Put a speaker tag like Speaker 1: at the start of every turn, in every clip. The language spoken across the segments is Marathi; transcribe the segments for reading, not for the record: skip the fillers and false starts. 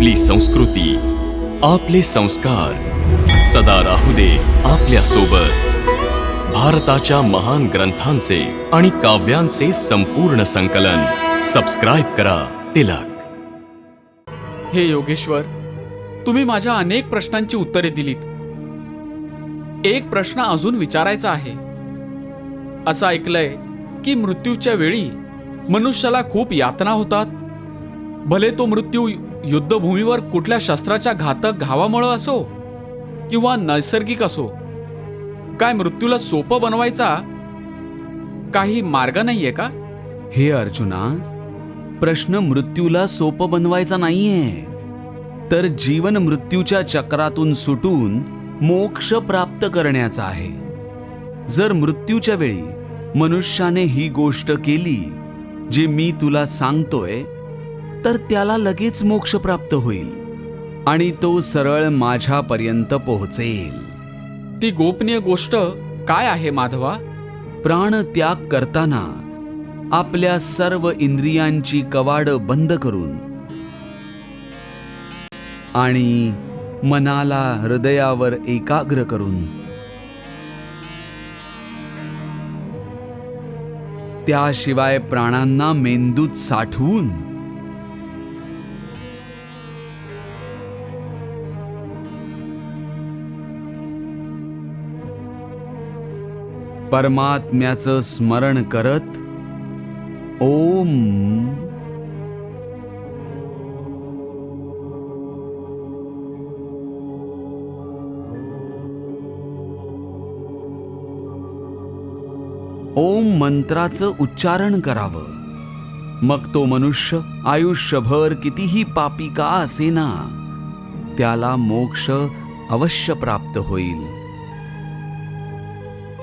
Speaker 1: आपली संस्कृती, आपले संस्कार सदा राहू दे आपल्या सोबत. भारताच्या महान ग्रंथांचे आणि काव्यांचे संपूर्ण संकलन. सबस्क्राईब करा तिलक.
Speaker 2: हे योगेश्वर, तुम्ही माझ्या अनेक प्रश्नांची उत्तरे दिलीत. एक प्रश्न अजून विचारायचा आहे. असं ऐकलंय की मृत्यूच्या वेळी मनुष्याला खूप यातना होतात. भले तो मृत्यू युद्धभूमीवर कुठल्या शस्त्राच्या घातक घावामुळे असो किंवा नैसर्गिक असो. काय मृत्यूला सोपं बनवायचा काही मार्ग नाहीये का?
Speaker 3: हे अर्जुना, प्रश्न मृत्यूला सोपं बनवायचा नाहीये, तर जीवन मृत्यूच्या चक्रातून सुटून मोक्ष प्राप्त करण्याचा आहे. जर मृत्यूच्या वेळी मनुष्याने ही गोष्ट केली जी मी तुला सांगतोय, तर त्याला लगेच मोक्ष प्राप्त होईल आणि तो सरळ माझ्यापर्यंत पोहोचेल.
Speaker 2: ती गोपनीय गोष्ट काय आहे माधवा?
Speaker 3: प्राणत्याग करताना आपल्या सर्व इंद्रियांची कवाड बंद करून आणि मनाला हृदयावर एकाग्र करून त्याशिवाय प्राणांना मेंदूत साठवून परमात्म्याचं स्मरण करत ओम ओम मंत्राचं उच्चारण करावं. मग तो मनुष्य आयुष्यभर कितीही पापी का असेना, त्याला मोक्ष अवश्य प्राप्त होईल.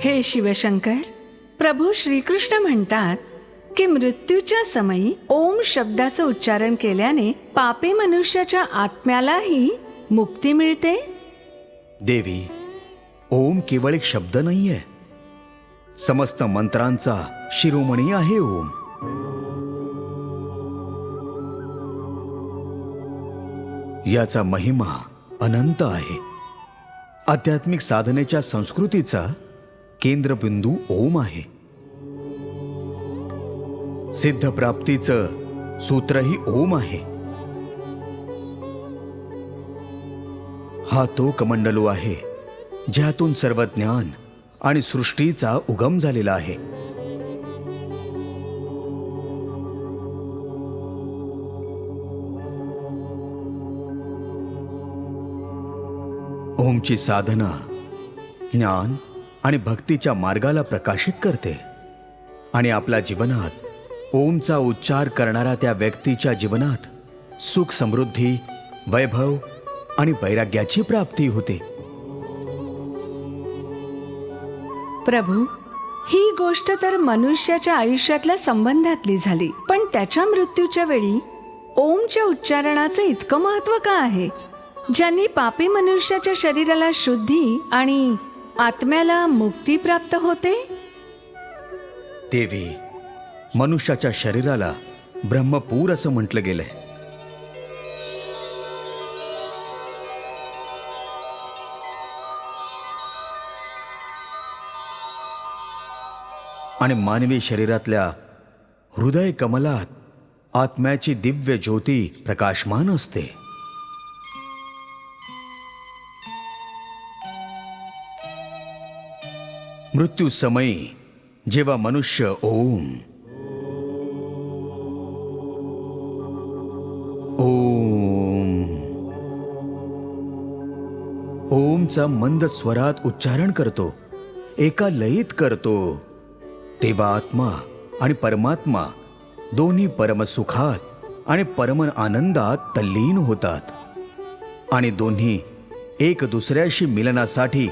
Speaker 4: हे शिवशंकर, प्रभू श्रीकृष्ण म्हणतात की मृत्यूच्या समयी ओम शब्दाचं उच्चारण केल्याने पापी मनुष्याच्या आत्म्यालाही मुक्ती मिळते.
Speaker 5: देवी, ओम केवळ एक शब्द नाहीये, समस्त मंत्रांचा शिरोमणी आहे ओम. याचा महिमा अनंत आहे. आध्यात्मिक साधनेच्या संस्कृतीचा केंद्रबिंदू ओम आहे. सिद्धप्राप्तीचं सूत्रही ओम आहे. हा तो कमंडलू आहे ज्यातून सर्व ज्ञान आणि सृष्टीचा उगम झालेला आहे. ओमची साधना ज्ञान आणि भक्तीच्या मार्गाला प्रकाशित करते आणि आपल्या जीवनात ओमचा उच्चार करणाऱ्या त्या व्यक्तीच्या जीवनात सुख, समृद्धी, वैभव आणि वैराग्याची प्राप्ती होते.
Speaker 4: प्रभू, ही गोष्ट तर मनुष्याच्या आयुष्यातल्या संबंधातली झाली, पण त्याच्या मृत्यूच्या वेळी ओमच्या उच्चारणाचं इतकं महत्त्व का आहे? ज्यांनी पापी मनुष्याच्या शरीराला शुद्धी आणि आत्म्याला मुक्ती प्राप्त होते.
Speaker 5: देवी, मनुष्याच्या शरीराला ब्रह्मपूर असं म्हटलं गेलंय. आणि मानवी शरीरातल्या हृदय कमलात आत्म्याची दिव्य ज्योती प्रकाशमान असते. मृत्यू समयी जेव्हा मनुष्य ओम ओम ओमचा मंद स्वरात उच्चारण करतो, एका लयीत करतो, तेव्हा आत्मा आणि परमात्मा दोन्ही परमसुखात आणि परम आनंदात तल्लीन होतात आणि दोन्ही एक दुसऱ्याशी मिलनासाठी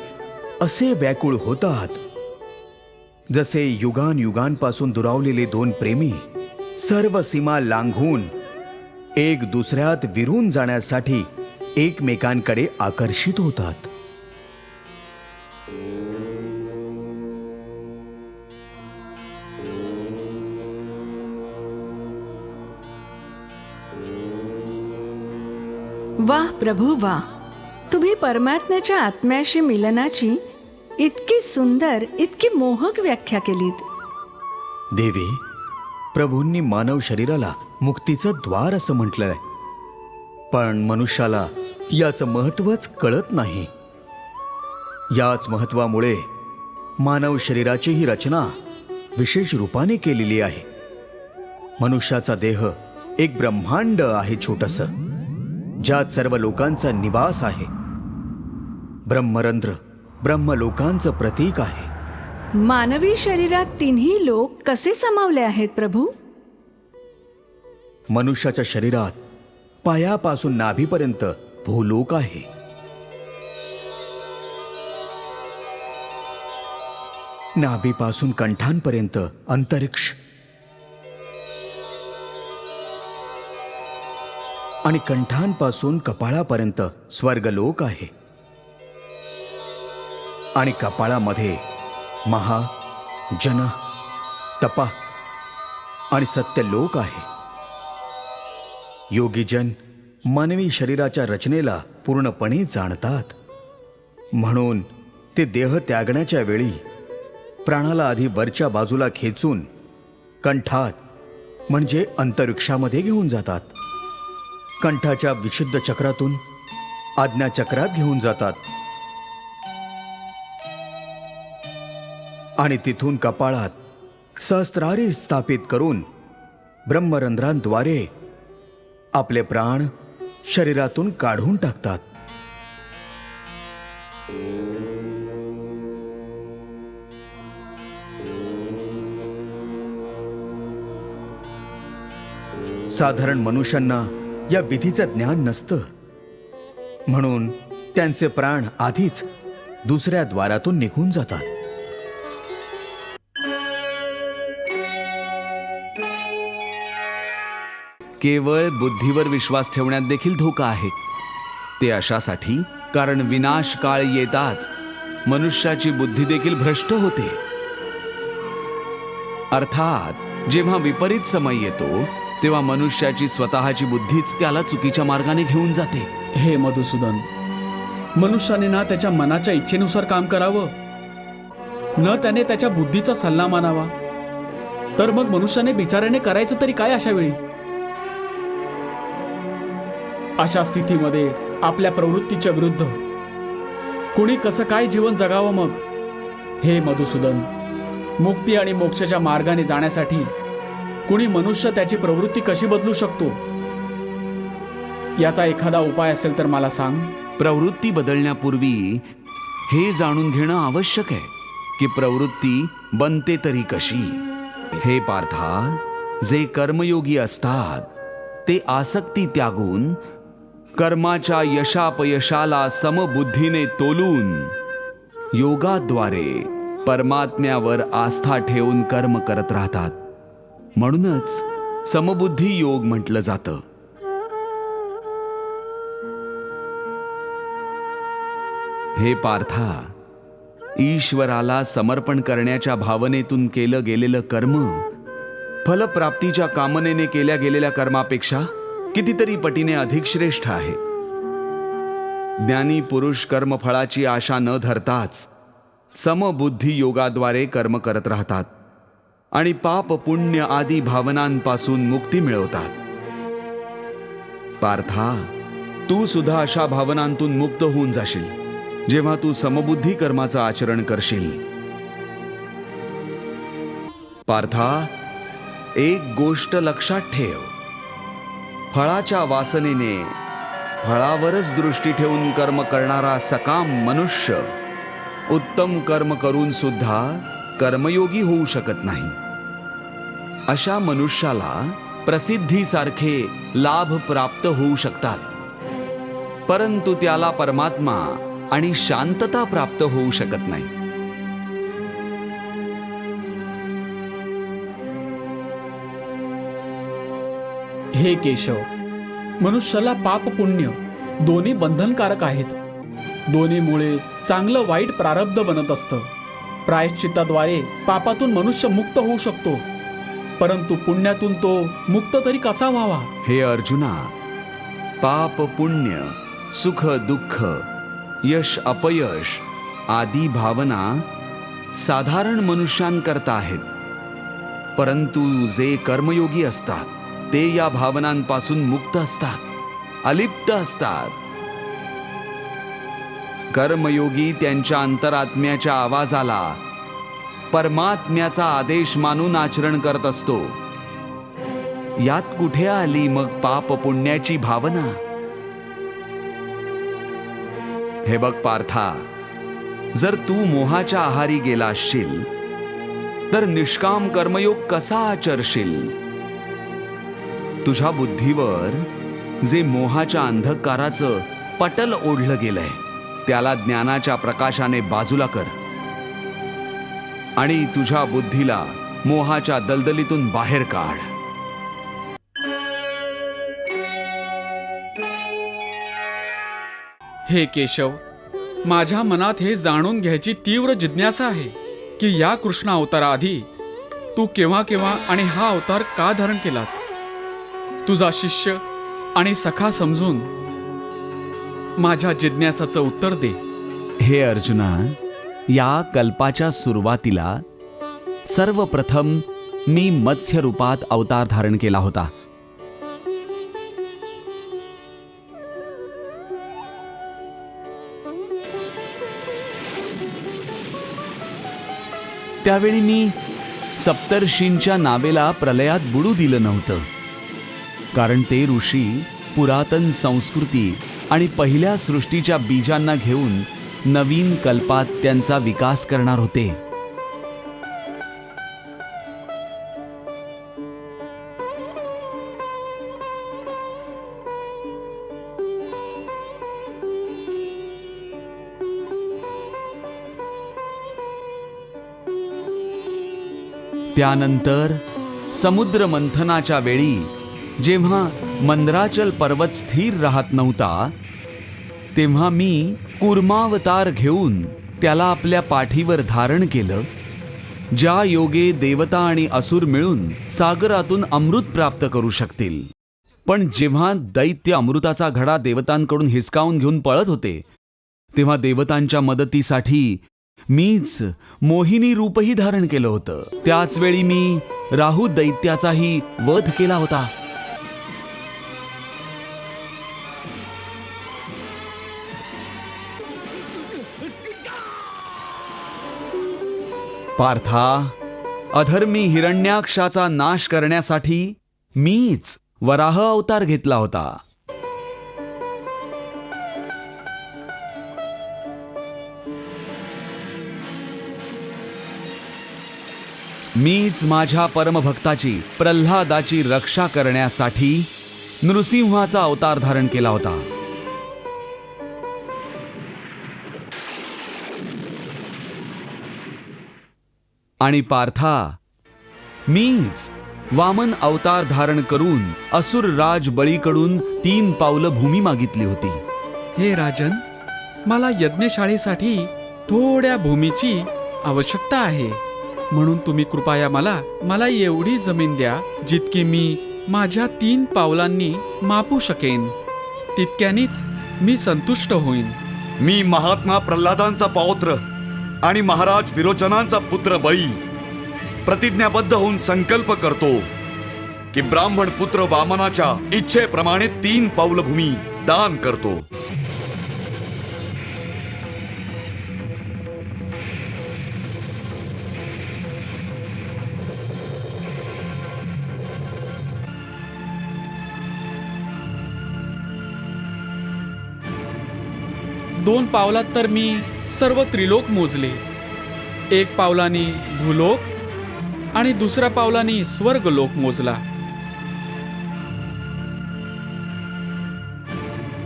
Speaker 5: असे व्याकुळ होतात जसे युगान युगांपासून दुरावलेले दोन प्रेमी सर्व सीमा लांघून एक दुसऱ्यात विरून जाण्यासाठी एकमेकांकडे आकर्षित होतात.
Speaker 4: वाह प्रभू वाह, तुम्ही परमात्म्याच्या आत्म्याशी मिलनाची इतकी सुंदर, इतकी मोहक व्याख्या केलीत.
Speaker 5: देवी, प्रभूंनी मानव शरीराला मुक्तीचं द्वार असं म्हटलंय, पण मनुष्याला याचं महत्त्वच कळत नाही. याच महत्त्वामुळे मानव शरीराची ही रचना विशेष रूपाने केलेली आहे. मनुष्याचा देह एक ब्रह्मांड आहे छोटंसं, ज्यात सर्व लोकांचा निवास आहे. ब्रह्मरंध्र ब्रह्मलोकांचं प्रतीक आहे.
Speaker 4: मानवी शरीरात तिन्ही लोक कसे सामावले आहेत प्रभू?
Speaker 5: मनुष्याच्या शरीरात पायापासून नाभीपर्यंत भूलोक आहे. नाभीपासून कंठांपर्यंत अंतरिक्ष आणि कंठांपासून कपाळापर्यंत स्वर्गलोक आहे. आणि कपाळामध्ये महा, जन, तपा आणि सत्यलोक आहे. योगीजन मानवी शरीराच्या रचनेला पूर्णपणे जाणतात, म्हणून ते देह त्यागण्याच्या वेळी प्राणाला आधी वरच्या बाजूला खेचून कंठात म्हणजे अंतरिक्षामध्ये घेऊन जातात. कंठाच्या विशुद्ध चक्रातून आज्ञा चक्रात घेऊन जातात आणि तिथून कपाळात सहस्त्रारी स्थापित करून ब्रह्मरंध्रांद्वारे आपले प्राण शरीरातून काढून टाकतात. साधारण मनुष्यांना या विधीचं ज्ञान नसतं, म्हणून त्यांचे प्राण आधीच दुसऱ्या द्वारातून निघून जातात.
Speaker 3: केवळ बुद्धीवर विश्वास ठेवण्यात देखील धोका आहे. ते अशासाठी कारण विनाश काळ येताच मनुष्याची बुद्धी देखील भ्रष्ट होते. अर्थात जेव्हा विपरीत समय येतो तेव्हा मनुष्याची स्वतःची बुद्धीच त्याला चुकीच्या मार्गाने घेऊन जाते.
Speaker 2: हे मधुसूदन, मनुष्याने ना त्याच्या मनाच्या इच्छेनुसार काम करावं, न त्याने त्याच्या बुद्धीचा सल्ला मानावा, तर मग मनुष्याने बिचाऱ्याने करायचं तरी काय अशा वेळी? अशा स्थितीमध्ये आपल्या प्रवृत्तीच्या विरुद्ध कुणी कसं काय जीवन जगावं मग? हे मधुसूदन, मुक्ती आणि मोक्षाच्या मार्गाने जाण्यासाठी कुणी मनुष्य त्याची प्रवृत्ती कशी बदलू शकतो? याचा एखादा उपाय असेल तर मला सांग.
Speaker 3: प्रवृत्ती बदलण्यापूर्वी हे जाणून घेणं आवश्यक आहे की प्रवृत्ती बनते तरी कशी. हे पार्था, जे कर्मयोगी असतात ते आसक्ती त्यागून कर्माच्या यशापयशाला समबुद्धीने तोलून योगाद्वारे परमात्म्यावर आस्था ठेवून कर्म करत राहतात. म्हणूनच समबुद्धी योग म्हटलं जातं. हे पार्था, ईश्वराला समर्पण करण्याच्या भावनेतून केलं गेलेलं कर्म फलप्राप्तीच्या कामनेने केल्या गेलेल्या कर्मापेक्षा कितीतरी पटीने अधिक श्रेष्ठ आहे. ज्ञानी पुरुष कर्मफळाची आशा न धरताच समबुद्धी योगाद्वारे कर्म करत राहतात आणि पाप पुण्य आदी भावनांपासून मुक्ती मिळवतात. पार्था, तू सुद्धा अशा भावनांतून मुक्त होऊन जाशील जेव्हा तू समबुद्धी कर्माचं आचरण करशील. पार्था, एक गोष्ट लक्षात ठेव, फळाच्या वासनेने फळावरच दृष्टी ठेवून कर्म करणारा सकाम मनुष्य उत्तम कर्म करून सुद्धा कर्मयोगी होऊ शकत नाही. अशा मनुष्याला प्रसिद्धीसारखे लाभ प्राप्त होऊ शकतात, परंतु त्याला परमात्मा आणि शांतता प्राप्त होऊ शकत नाही.
Speaker 2: हे केशव, मनुष्याला पाप पुण्य दोन्ही बंधनकारक आहेत. दोन्हीमुळे चांगलं वाईट प्रारब्ध बनत असतं. प्रायश्चित्ताद्वारे पापातून मनुष्य मुक्त होऊ शकतो, परंतु पुण्यातून तो मुक्त तरी कसा व्हावा?
Speaker 3: हे अर्जुना, पाप पुण्य, सुख दुःख, यश अपयश आदी भावना साधारण मनुष्यांकरता आहेत. परंतु जे कर्मयोगी असतात ते या भावनांपासून मुक्त असतात, अलिप्त असतात. कर्मयोगी त्यांच्या अंतरात्म्याच्या आवाजाला परमात्म्याचा आदेश मानून आचरण करत असतो. यात कुठे आली मग पाप पुण्याची भावना? हे बघ पार्था, जर तू मोहाच्या आहारी गेला असशील तर निष्काम कर्मयोग कसा आचरशील? तुझ्या बुद्धीवर जे मोहाच्या अंधकाराचं पटल ओढलं गेलंय त्याला ज्ञानाच्या प्रकाशाने बाजूला कर आणि तुझ्या बुद्धीला मोहाच्या दलदलीतून बाहेर काढ.
Speaker 2: हे केशव, माझ्या मनात हे जाणून घ्यायची तीव्र जिज्ञासा आहे की या कृष्ण अवताराआधी तू केव्हा केव्हा आणि हा अवतार का धारण केलास? तुझा शिष्य आणि सखा समजून माझ्या जिज्ञासाचं उत्तर दे.
Speaker 3: हे अर्जुना, या कल्पाच्या सुरुवातीला सर्वप्रथम मी मत्स्य रूपात अवतार धारण केला होता. त्यावेळी मी सप्तर्षींच्या नावेला प्रलयात बुडू दिलं नव्हतं, कारण ते ऋषी पुरातन संस्कृती आणि पहिल्या सृष्टीच्या बीजांना घेऊन नवीन कल्पात त्यांचा विकास करणार होते. त्यानंतर समुद्र मंथनाच्या वेळी जेव्हा मंदराचल पर्वत स्थिर राहत नव्हता तेव्हा मी कूर्मावतार घेऊन त्याला आपल्या पाठीवर धारण केलं, ज्या योगे देवता आणि असुर मिळून सागरातून अमृत प्राप्त करू शकतील. पण जेव्हा दैत्य अमृताचा घडा देवतांकडून हिसकावून घेऊन पळत होते तेव्हा देवतांच्या मदतीसाठी मीच मोहिनी रूपही धारण केलं होतं. त्याच वेळी मी राहु दैत्याचाही वध केला होता. पार्था, अधर्मी हिरण्याक्षाचा नाश करण्यासाठी मीच वराह अवतार घेतला होता. मीच माझ्या परमभक्ताची प्रल्हादाची रक्षा करण्यासाठी नृसिंहाचा अवतार धारण केला होता. आणि पार्था, मीच वामन अवतार धारण करून असुरराज बळीकडून 3 पावलं भूमी मागितली होती.
Speaker 2: हे राजन, मला यज्ञशाळेसाठी थोड्या भूमीची आवश्यकता आहे, म्हणून तुम्ही कृपया मला एवढी जमीन द्या जितकी मी माझ्या 3 पावलांनी मापू शकेन. तितक्यानीच मी संतुष्ट होईन.
Speaker 6: मी महात्मा प्रल्हादांचा पौत्र आणि महाराज विरोचनांचा पुत्र बळी प्रतिज्ञाबद्ध होऊन संकल्प करतो की ब्राह्मण पुत्र वामनाच्या इच्छेप्रमाणे 3 पाऊल भूमी दान करतो.
Speaker 2: दोन पावलात तर मी सर्व त्रिलोक मोजले. 1 पावलानी भूलोक आणि दुसऱ्या पावलानी स्वर्गलोक मोजला.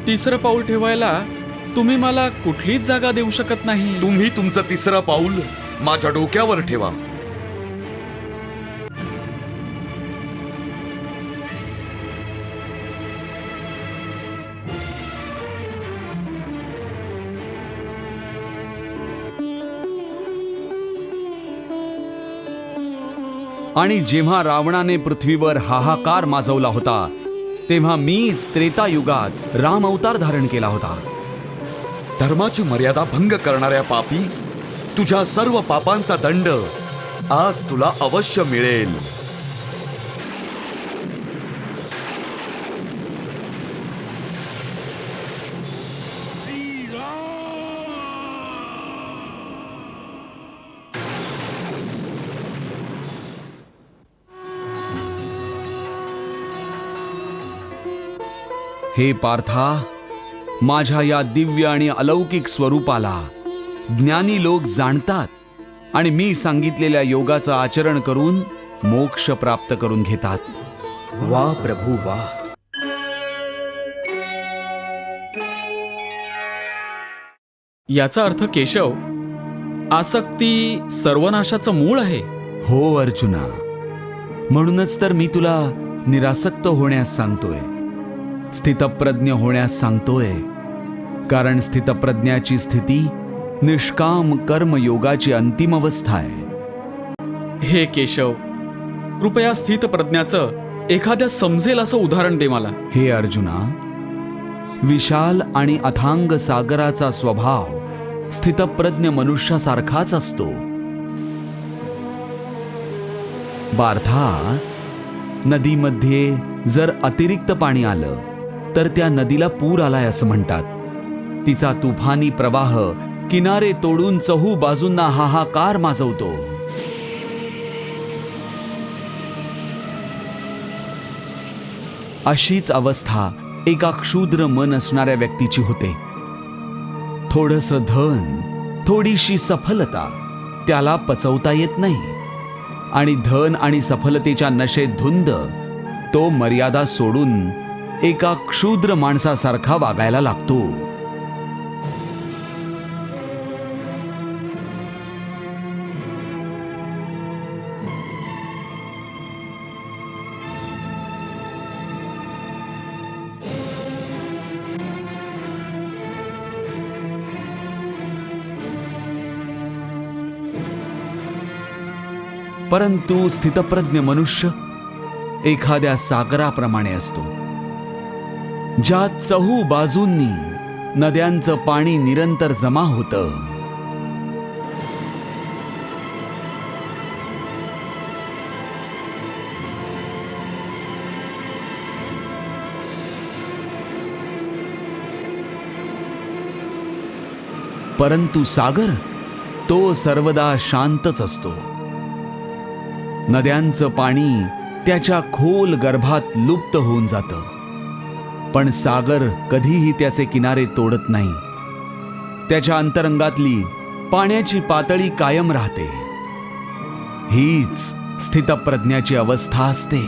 Speaker 2: 3रं पाऊल ठेवायला तुम्ही मला कुठलीच जागा देऊ शकत नाही.
Speaker 6: तुम्ही तुमचं 3रं पाऊल माझ्या डोक्यावर ठेवा.
Speaker 3: आणि जेव्हा रावणाने पृथ्वीवर हाहाकार माजवला होता तेव्हा मीच त्रेतायुगात राम अवतार धारण केला होता.
Speaker 6: धर्माची मर्यादा भंग करणाऱ्या पापी, तुझ्या सर्व पापांचा दंड आज तुला अवश्य मिळेल.
Speaker 3: हे पार्था, माझ्या या दिव्य आणि अलौकिक स्वरूपाला ज्ञानी लोक जाणतात आणि मी सांगितलेल्या योगाचं आचरण करून मोक्ष प्राप्त करून घेतात.
Speaker 5: वा प्रभू वा.
Speaker 2: याचा अर्थ केशव, आसक्ती सर्वनाशाचं मूळ आहे.
Speaker 3: हो अर्जुना, म्हणूनच तर मी तुला निरासक्त होण्यास सांगतोय, स्थितप्रज्ञ होण्यास सांगतोय. कारण स्थितप्रज्ञाची स्थिती निष्काम कर्मयोगाची अंतिम अवस्था आहे.
Speaker 2: हे केशव, कृपया स्थित प्रज्ञाचं एखाद्या समजेल असं उदाहरण दे मला.
Speaker 3: हे अर्जुना, विशाल आणि अथांग सागराचा स्वभाव स्थितप्रज्ञ मनुष्यासारखाच असतो. पार्था, नदीमध्ये जर अतिरिक्त पाणी आलं तर त्या नदीला पूर आलाय असं म्हणतात. तिचा तुफानी प्रवाह किनारे तोडून चहू बाजूंना हाहाकार माजवतो. अशीच अवस्था एका क्षुद्र मन असणाऱ्या व्यक्तीची होते. थोडंसं धन, थोडीशी सफलता त्याला पचवता येत नाही आणि धन आणि सफलतेच्या नशेत धुंद तो मर्यादा सोडून एका क्षुद्र माणसासारखा वागायला लागतो. परंतु स्थितप्रज्ञ मनुष्य एखाद्या सागराप्रमाणे असतो, ज्यात चहू बाजूंनी नद्यांचं पाणी निरंतर जमा होतं. परंतु सागर तो सर्वदा शांतच असतो. नद्यांचं पाणी त्याच्या खोल गर्भात लुप्त होऊन जातं, पण सागर कधीही त्याचे किनारे तोडत नाही. त्याच्या अंतरंगातली पाण्याची पातळी कायम राहते. हीच स्थितप्रज्ञाची अवस्था असते.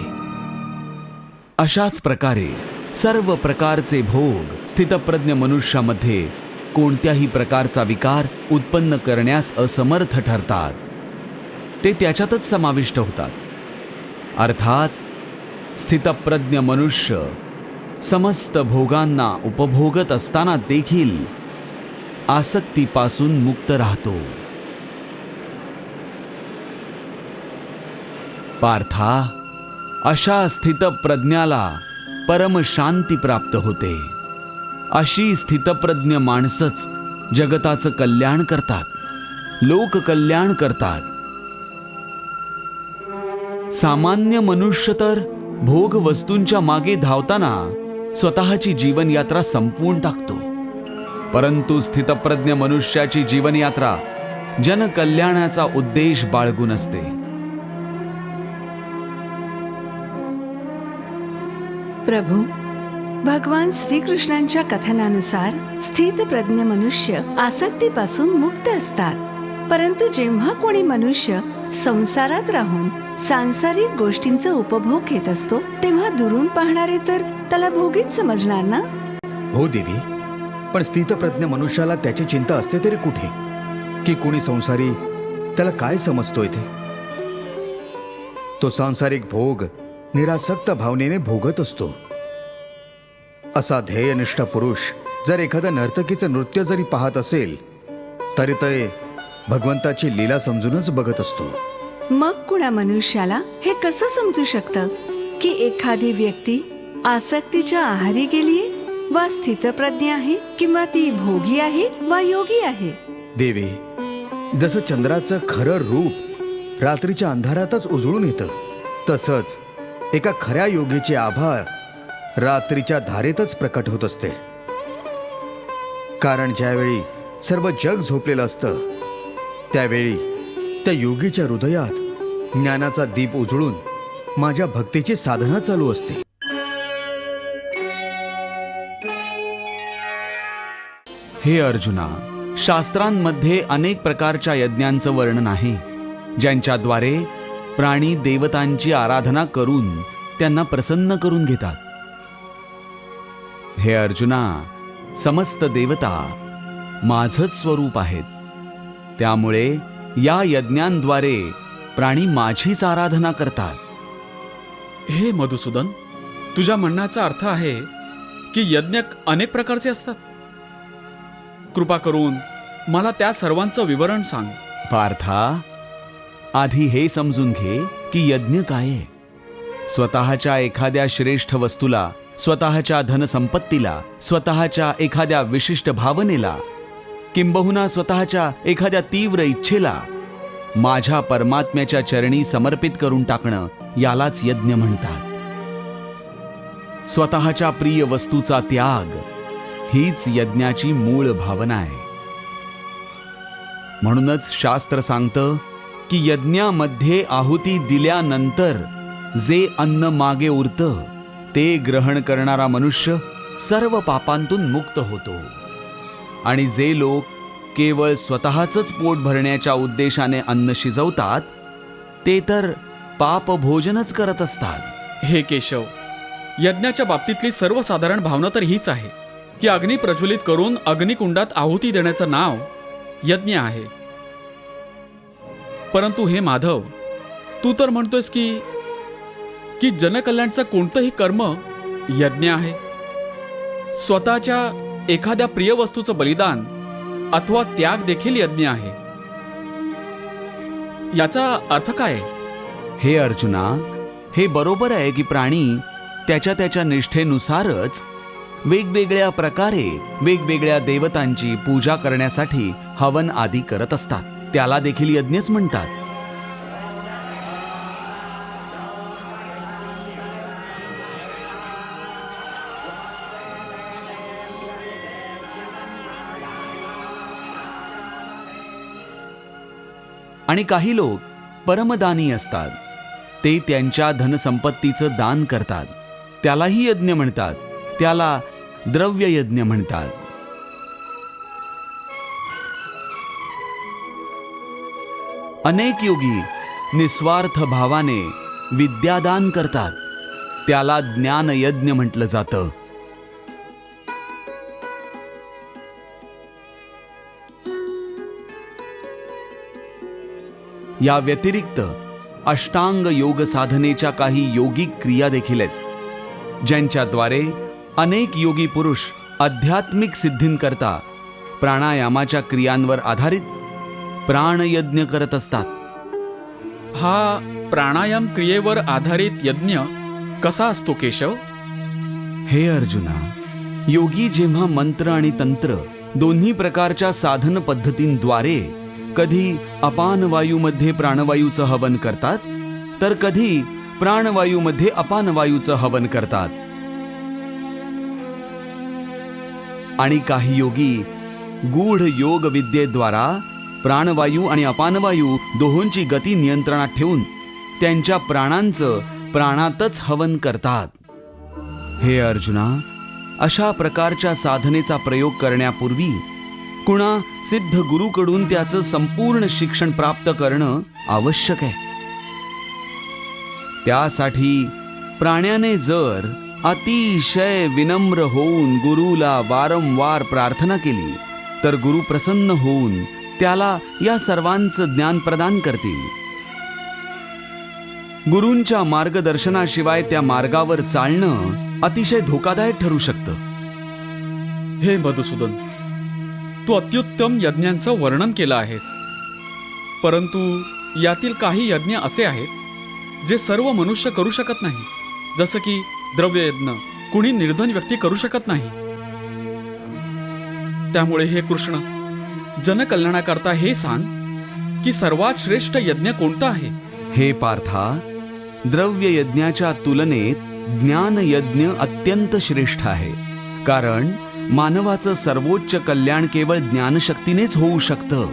Speaker 3: अशाच प्रकारे सर्व प्रकारचे भोग स्थितप्रज्ञ मनुष्यामध्ये कोणत्याही प्रकारचा विकार उत्पन्न करण्यास असमर्थ ठरतात. ते त्याच्यातच समाविष्ट होतात. अर्थात स्थितप्रज्ञ मनुष्य समस्त भोगांना उपभोगत असताना देखील आसक्तीपासून मुक्त राहतो. पार्था, अशा स्थितप्रज्ञाला परमशांती प्राप्त होते. अशी स्थितप्रज्ञ माणसंच जगताचं कल्याण करतात, लोककल्याण करतात. सामान्य मनुष्य तर भोग वस्तूंच्या मागे धावताना स्वतःची जीवनयात्रा संपवून टाकतो. परंतु स्थितप्रज्ञ मनुष्याची जीवनयात्रा जनकल्याणाचा उद्देश बाळगून असते.
Speaker 4: प्रभू, भगवान श्रीकृष्णांच्या कथनानुसार स्थितप्रज्ञ मनुष्य आसक्तीपासून मुक्त असतात. परंतु जेव्हा कोणी मनुष्य संसारात राहून सांसारिक गोष्टींचा उपभोग घेत असतो, तेव्हा दुरून पाहणारे तर त्याला भोगीच समजणार ना.
Speaker 5: हो देवी, पण स्थितप्रज्ञ मनुष्याला त्याची चिंता असते तरी कुठे की कोणी संसारी त्याला काय समजतोय ते. तो सांसारिक भोग निरासक्त भावनेने भोगत असतो. असा ध्येयनिष्ठ पुरुष जर एखाद्या नर्तकीचं नृत्य जरी पाहत असेल तरी ते भगवंताची लीला समजूनच बघत असतो.
Speaker 4: मग कुणा मनुष्याला हे कसं समजू शकतं की एखादी व्यक्ती आसक्तीच्या आहारी गेलीये वा स्थितप्रज्ञ आहे, किंवा ती भोगी आहे वा योगी आहे?
Speaker 5: देवी, जसं चंद्राचं खरं रूप रात्रीच्या अंधारातच उजळून येतं, तसंच एका खऱ्या योगीचे आभार रात्रीच्या धारेतच प्रकट होत असते. कारण ज्यावेळी सर्व जग झोपलेलं असतं, त्यावेळी त्या योगीच्या हृदयात ज्ञानाचा दीप उजळून माझ्या भक्तीची साधना चालू असते.
Speaker 3: हे अर्जुना, शास्त्रांमध्ये अनेक प्रकारच्या यज्ञांचं वर्णन आहे, ज्यांच्याद्वारे प्राणी देवतांची आराधना करून त्यांना प्रसन्न करून घेतात. हे अर्जुना, समस्त देवता माझंच स्वरूप आहेत. त्यामुळे या यज्ञांद्वारे प्राणी माझीच आराधना करतात.
Speaker 2: हे मधुसूदन, तुझ्या म्हणण्याचा अर्थ आहे की यज्ञ अनेक प्रकारचे असतात. कृपा करून मला त्या सर्वांचं विवरण सांग.
Speaker 3: पार्था, आधी हे समजून घे की यज्ञ काय आहे. स्वतःच्या एखाद्या श्रेष्ठ वस्तूला, स्वतःच्या धनसंपत्तीला, स्वतःच्या एखाद्या विशिष्ट भावनेला, किंबहुना स्वतःच्या एखाद्या तीव्र इच्छेला माझ्या परमात्म्याच्या चरणी समर्पित करून टाकणं, यालाच यज्ञ म्हणतात. स्वतःच्या प्रिय वस्तूचा त्याग हीच यज्ञाची मूळ भावना आहे. म्हणूनच शास्त्र सांगतं की यज्ञामध्ये आहुती दिल्यानंतर जे अन्न मागे उरतं ते ग्रहण करणारा मनुष्य सर्व पापांतून मुक्त होतो. आणि जे लोक केवळ स्वतःचंच पोट भरण्याच्या उद्देशाने अन्न शिजवतात, ते तर पापभोजनच करत असतात.
Speaker 2: हे केशव, यज्ञाच्या बाबतीतली सर्वसाधारण भावना तर हीच आहे की अग्नी प्रज्वलित करून अग्निकुंडात आहुती देण्याचं नाव यज्ञ आहे. परंतु हे माधव, तू तर म्हणतोयस की जनकल्याणचं कोणतंही कर्म यज्ञ आहे. स्वतःच्या एखाद्या प्रिय वस्तूचं बलिदान अथवा त्याग देखील यज्ञ आहे. याचा अर्थ काय आहे?
Speaker 3: हे अर्जुना, हे बरोबर आहे की प्राणी त्याच्या निष्ठेनुसारच वेगवेगळ्या प्रकारे वेगवेगळ्या देवतांची पूजा करण्यासाठी हवन आदी करत असतात. त्याला देखील यज्ञच म्हणतात. आणि काही लोक परमदानी असतात. ते त्यांच्या धनसंपत्तीचं दान करतात. त्यालाही यज्ञ म्हणतात. त्याला द्रव्य यज्ञ म्हणतात. अनेक योगी निस्वार्थ भावाने विद्यादान करतात. त्याला ज्ञान यज्ञ म्हटलं जातं. या व्यतिरिक्त अष्टांग योग साधनेच्या काही योगिक क्रिया देखील आहेत, ज्यांच्याद्वारे अनेक योगी पुरुष आध्यात्मिक सिद्धींकरता प्राणायामाच्या क्रियांवर आधारित प्राणयज्ञ करत असतात.
Speaker 2: हा प्राणायाम क्रियेवर आधारित यज्ञ कसा असतो केशव?
Speaker 3: हे अर्जुना, योगी जेव्हा मंत्र आणि तंत्र दोन्ही प्रकारच्या साधन पद्धतींद्वारे कधी अपान वायूमध्ये प्राणवायूचं हवन करतात, तर कधी प्राणवायूमध्ये अपान वायूचं हवन करतात. आणि काही योगी गूढ योग विद्येद्वारा प्राणवायू आणि अपानवायू दोहोंची गती नियंत्रणात ठेवून त्यांच्या प्राणांचं प्राणातच हवन करतात. हे अर्जुना, अशा प्रकारच्या साधनेचा प्रयोग करण्यापूर्वी कुणा सिद्ध गुरुकडून त्याचं संपूर्ण शिक्षण प्राप्त करणं आवश्यक आहे. त्यासाठी प्राण्याने जर अतिशय विनम्र होऊन गुरुला वारंवार प्रार्थना केली, तर गुरु प्रसन्न होऊन त्याला या सर्वांचं ज्ञान प्रदान करतील. गुरूंच्या मार्गदर्शनाशिवाय त्या मार्गावर चालणं अतिशय धोकादायक ठरू शकतं.
Speaker 2: हे मधुसूदन, तू अत्युत्तम यज्ञांचं वर्णन केलं आहेस. परंतु यातील काही यज्ञ असे आहेत जे सर्व मनुष्य करू शकत नाही, जसं की द्रव्ययज्ञ, कुणी निर्धन व्यक्ती करू शकत नाही. त्यामुळे हे कृष्ण, जनकल्याणाकरता हे सांग की सर्वात श्रेष्ठ यज्ञ कोणता आहे?
Speaker 3: हे पार्था, द्रव्य यज्ञाच्या तुलनेत ज्ञान यज्ञ अत्यंत श्रेष्ठ आहे. कारण मानवाचं सर्वोच्च कल्याण केवळ ज्ञानशक्तीनेच होऊ शकतं.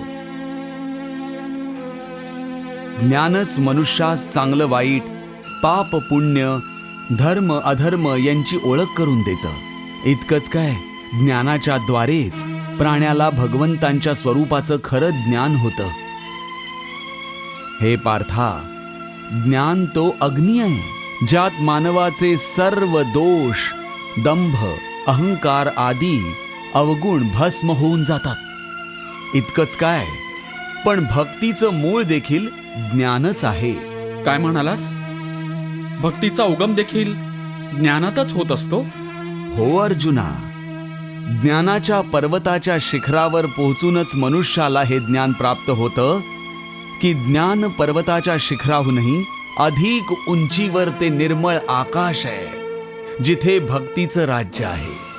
Speaker 3: ज्ञानच मनुष्यास चांगलं वाईट, पाप पुण्य, धर्म अधर्म यांची ओळख करून देतं. इतकंच काय, ज्ञानाच्या द्वारेच प्राण्याला भगवंतांच्या स्वरूपाचं खरं ज्ञान होतं. हे पार्था, ज्ञान तो अग्नी आहे ज्यात मानवाचे सर्व दोष, दंभ, अहंकार आदी अवगुण भस्म होऊन जातात. इतकंच काय, पण भक्तीचं मूळ देखील ज्ञानच आहे.
Speaker 2: काय म्हणालास? भक्तीचा उगम देखील ज्ञानातच होत असतो?
Speaker 3: हो अर्जुना, ज्ञानाच्या पर्वताच्या शिखरावर पोहोचूनच मनुष्याला हे ज्ञान प्राप्त होतं की ज्ञान पर्वताच्या शिखराहूनही अधिक उंचीवर ते निर्मळ आकाश आहे जिथे भक्तीचं राज्य आहे.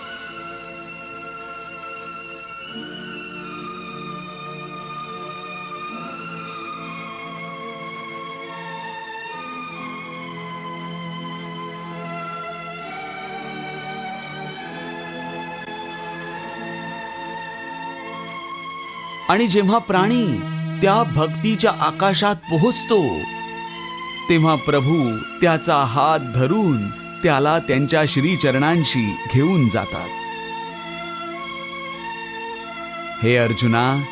Speaker 3: आणि जेव्हा प्राणी त्या भक्तीच्या आकाशात पोहोचतो तेव्हा प्रभू त्याचा हात धरून त्याला त्यांच्या श्रीचरणांशी घेऊन जातात. हे अर्जुना,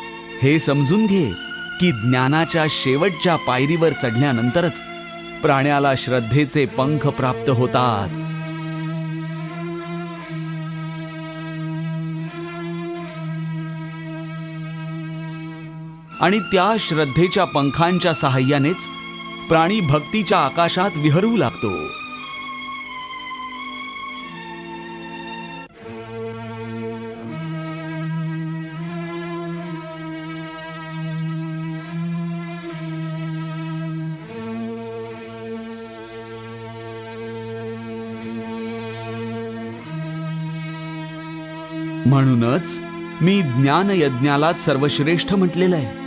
Speaker 3: हे समजून घे की ज्ञानाच्या शेवटच्या पायरीवर चढल्यानंतरच प्राण्याला श्रद्धेचे पंख प्राप्त होतात. आणि त्या श्रद्धेच्या पंखांच्या साहाय्यानेच प्राणी भक्तीच्या आकाशात विहरू लागतो. म्हणूनच मी ज्ञानयज्ञाला सर्वश्रेष्ठ म्हटलेलं आहे.